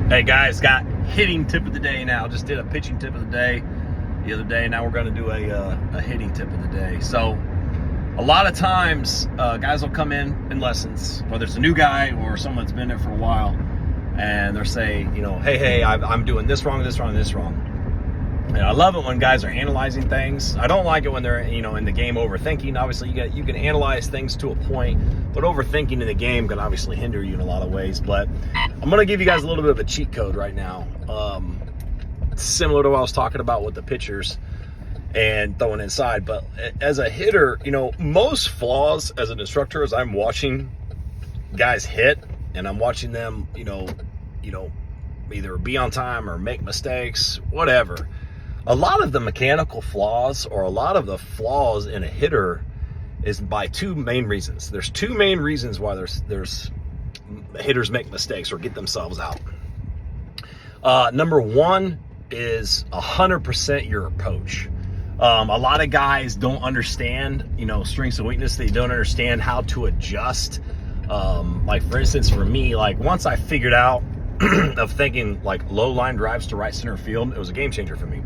Hey guys, got hitting tip of the day now. Just did a pitching tip of the day the other day. Now we're going to do a hitting tip of the day. So a lot of times guys will come in lessons, whether it's a new guy or someone that's been there for a while, and they'll say, hey, I'm doing this wrong, this wrong, this wrong. And I love it when guys are analyzing things. I don't like it when they're, in the game overthinking. Obviously, you can analyze things to a point, but overthinking in the game can obviously hinder you in a lot of ways. But I'm going to give you guys a little bit of a cheat code right now. Similar to what I was talking about with the pitchers and throwing inside. But as a hitter, most flaws as an instructor, as I'm watching guys hit and I'm watching them, either be on time or make mistakes, whatever. A lot of the mechanical flaws or a lot of the flaws in a hitter is by two main reasons. There's two main reasons why there's hitters make mistakes or get themselves out. Number one is 100% your approach. A lot of guys don't understand, strengths and weaknesses. They don't understand how to adjust. Like for instance, for me, like once I figured out of thinking like low line drives to right center field, it was a game changer for me.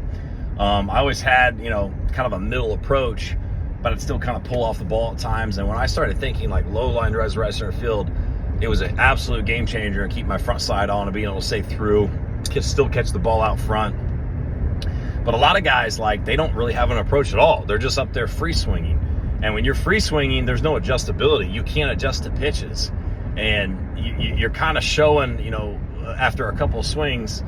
I always had, kind of a middle approach, but I'd still kind of pull off the ball at times. And when I started thinking like low line drives to right center field, it was an absolute game changer and keep my front side on and being able to save through, still catch the ball out front. But a lot of guys, like, they don't really have an approach at all. They're just up there free swinging. And when you're free swinging, there's no adjustability. You can't adjust the pitches. And you're kind of showing, after a couple of swings,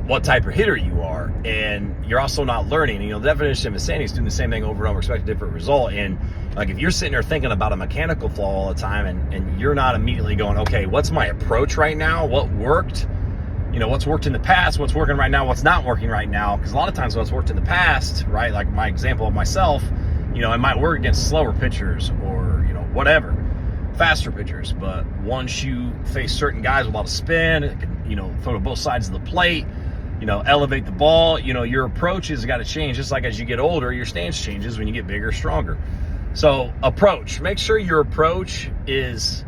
what type of hitter you are. And you're also not learning. The definition of insanity is doing the same thing over and over, expect a different result. And like if you're sitting there thinking about a mechanical flaw all the time and you're not immediately going, okay, what's my approach right now? What worked? What's worked in the past, what's working right now, what's not working right now. Because a lot of times what's worked in the past, right, like my example of myself, it might work against slower pitchers or, whatever, faster pitchers. But once you face certain guys with a lot of spin, it can, throw to both sides of the plate, elevate the ball, your approach has got to change. Just like as you get older, your stance changes when you get bigger, stronger. So approach, make sure your approach is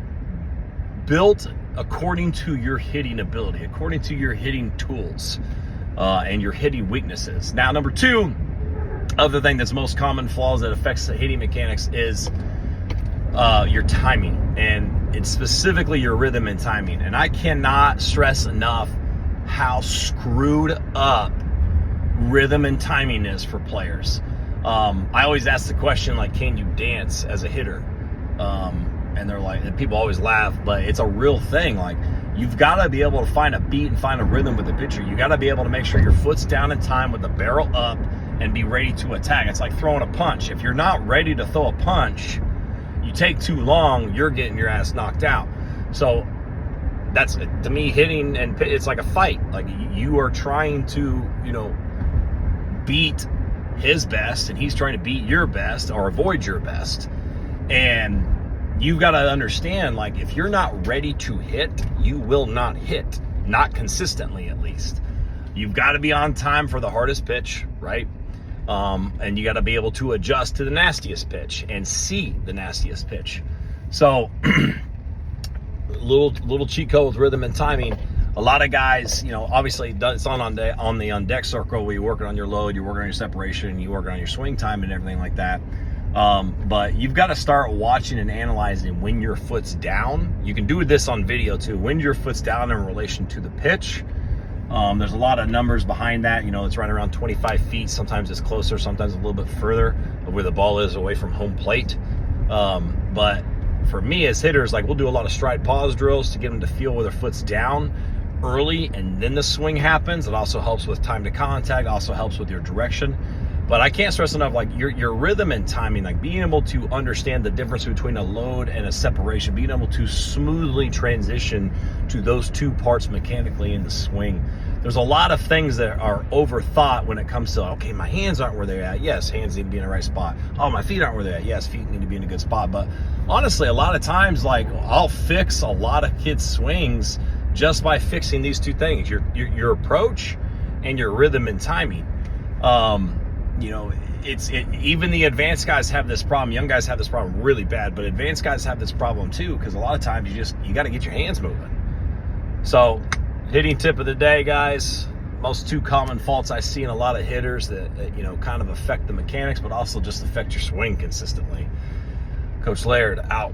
built according to your hitting ability, according to your hitting tools, and your hitting weaknesses. Now, number two, other thing that's most common flaws that affects the hitting mechanics is your timing, and it's specifically your rhythm and timing. And I cannot stress enough how screwed up rhythm and timing is for players. I always ask the question, like, can you dance as a hitter? And they're like, and people always laugh, but it's a real thing. Like, you've got to be able to find a beat and find a rhythm with the pitcher. You got to be able to make sure your foot's down in time with the barrel up and be ready to attack. It's like throwing a punch. If you're not ready to throw a punch, you take too long, you're getting your ass knocked out. So that's, to me, hitting and it's like a fight. Like, you are trying to, beat his best, and he's trying to beat your best or avoid your best. And you've got to understand, like, if you're not ready to hit, you will not hit. Not consistently, at least. You've got to be on time for the hardest pitch, right? And you got to be able to adjust to the nastiest pitch and see the nastiest pitch. So, little cheat code with rhythm and timing. A lot of guys, obviously it's on the on deck circle where you're working on your load, you're working on your separation, you're working on your swing time and everything like that. But you've got to start watching and analyzing when your foot's down. You can do this on video too. When your foot's down in relation to the pitch. There's a lot of numbers behind that. It's right around 25 feet. Sometimes it's closer, sometimes a little bit further of where the ball is away from home plate. But for me as hitters, like, we'll do a lot of stride pause drills to get them to feel where their foot's down early, and then the swing happens. It also helps with time to contact, also helps with your direction. But I can't stress enough, like, your rhythm and timing, like being able to understand the difference between a load and a separation, being able to smoothly transition to those two parts mechanically in the swing. There's a lot of things that are overthought when it comes to, okay, my hands aren't where they're at. Yes, hands need to be in the right spot. Oh, my feet aren't where they're at. Yes, feet need to be in a good spot. But honestly, a lot of times, like, I'll fix a lot of kids' swings just by fixing these two things, your approach and your rhythm and timing. Even the advanced guys have this problem. Young guys have this problem really bad, but advanced guys have this problem too, because a lot of times you got to get your hands moving. So, hitting tip of the day, guys. Most two common faults I see in a lot of hitters that kind of affect the mechanics, but also just affect your swing consistently. Coach Laird out.